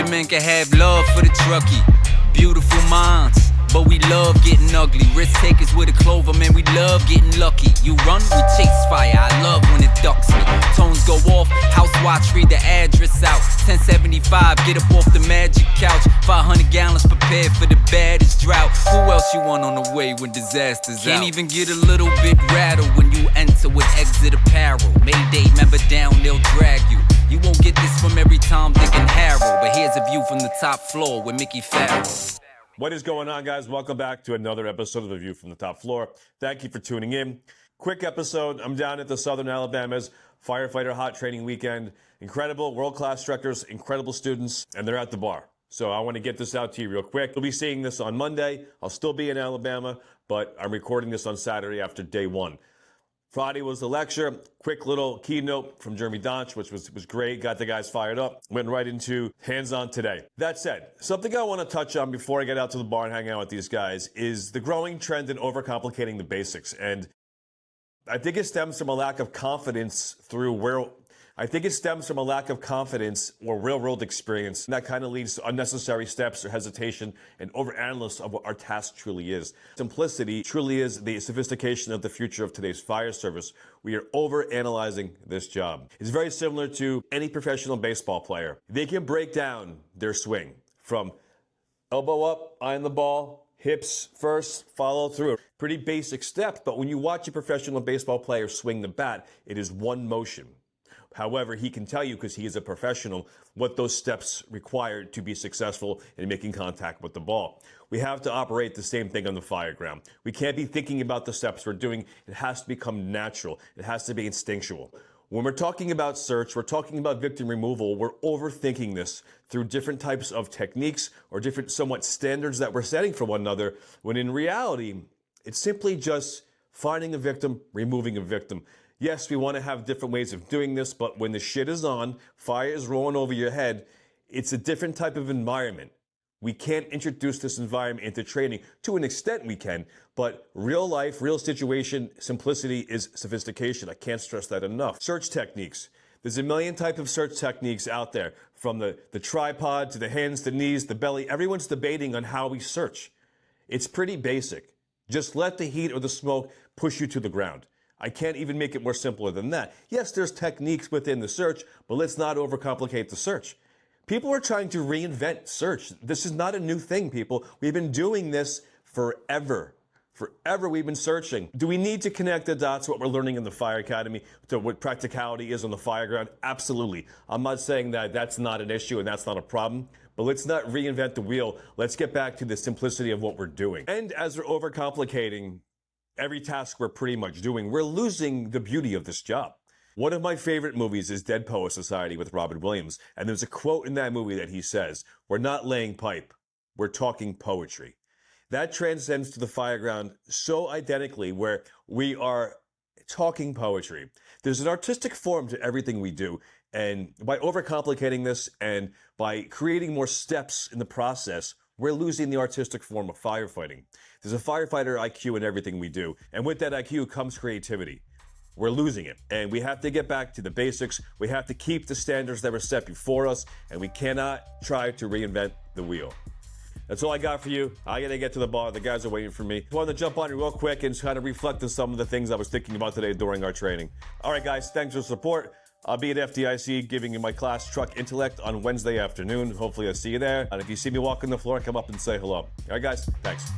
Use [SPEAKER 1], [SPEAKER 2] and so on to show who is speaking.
[SPEAKER 1] Fishermen can have love for the truckie. Beautiful minds, but we love getting ugly. Risk takers with a clover, man, we love getting lucky. You run, we chase fire, I love when it ducks me. Tones go off, house watch, read the address out. 1075, get up off the magic couch. 500 gallons prepared for the baddest drought. Who else you want on the way when disaster's out? Can't even get a little bit rattled when you enter with exit apparel. Mayday, member down, they'll drag you. You won't get this from every Tom, Dick, and Harry, but here's a view from the top floor with Mickey Farrell.
[SPEAKER 2] What is going on, guys? Welcome back to another episode of The View from the Top Floor. Thank you for tuning in. Quick episode. I'm down at the Southern Alabama's Firefighter Hot Training Weekend. Incredible, world-class instructors, incredible students, and they're at the bar. So I want to get this out to you real quick. You'll be seeing this on Monday. I'll still be in Alabama, but I'm recording this on Saturday after day one. Friday was the lecture. Quick little keynote from Jeremy Donch, which was great. Got the guys fired up. Went right into hands-on today. That said, something I want to touch on before I get out to the bar and hang out with these guys is the growing trend in overcomplicating the basics. And I think it stems from a lack of confidence or real-world experience. And that kind of leads to unnecessary steps or hesitation and overanalysis of what our task truly is. Simplicity truly is the sophistication of the future of today's fire service. We are overanalyzing this job. It's very similar to any professional baseball player. They can break down their swing from elbow up, eye on the ball, hips first, follow through. Pretty basic steps, but when you watch a professional baseball player swing the bat, it is one motion. However, he can tell you, because he is a professional, what those steps require to be successful in making contact with the ball. We have to operate the same thing on the fire ground. We can't be thinking about the steps we're doing. It has to become natural. It has to be instinctual. When we're talking about search, we're talking about victim removal, we're overthinking this through different types of techniques or different somewhat standards that we're setting for one another, when in reality, it's simply just finding a victim, removing a victim. Yes, we want to have different ways of doing this, but when the shit is on, fire is rolling over your head, it's a different type of environment. We can't introduce this environment into training. To an extent we can, but real life, real situation, simplicity is sophistication. I can't stress that enough. Search techniques. There's a million types of search techniques out there, from the tripod to the hands, the knees, the belly. Everyone's debating on how we search. It's pretty basic. Just let the heat or the smoke push you to the ground. I can't even make it more simpler than that. Yes, there's techniques within the search, but let's not overcomplicate the search. People are trying to reinvent search. This is not a new thing, people. We've been doing this forever. Forever we've been searching. Do we need to connect the dots, what we're learning in the Fire Academy, to what practicality is on the fire ground? Absolutely. I'm not saying that that's not an issue and that's not a problem, but let's not reinvent the wheel. Let's get back to the simplicity of what we're doing. And as we're overcomplicating every task we're pretty much doing, we're losing the beauty of this job. One of my favorite movies is Dead Poets Society with Robin Williams, and there's a quote in that movie that he says, "We're not laying pipe, we're talking poetry." That transcends to the fire ground so identically, where we are talking poetry. There's an artistic form to everything we do, and by overcomplicating this and by creating more steps in the process, we're losing the artistic form of firefighting. There's a firefighter IQ in everything we do, and with that IQ comes creativity. We're losing it, and we have to get back to the basics. We have to keep the standards that were set before us, and we cannot try to reinvent the wheel. That's all I got for you. I gotta get to the bar. The guys are waiting for me. I wanted to jump on it real quick and kind of reflect on some of the things I was thinking about today during our training. All right, guys, thanks for the support. I'll be at FDIC giving you my class Truck Intellect on Wednesday afternoon. Hopefully I'll see you there. And if you see me walking the floor, come up and say hello. All right, guys, thanks.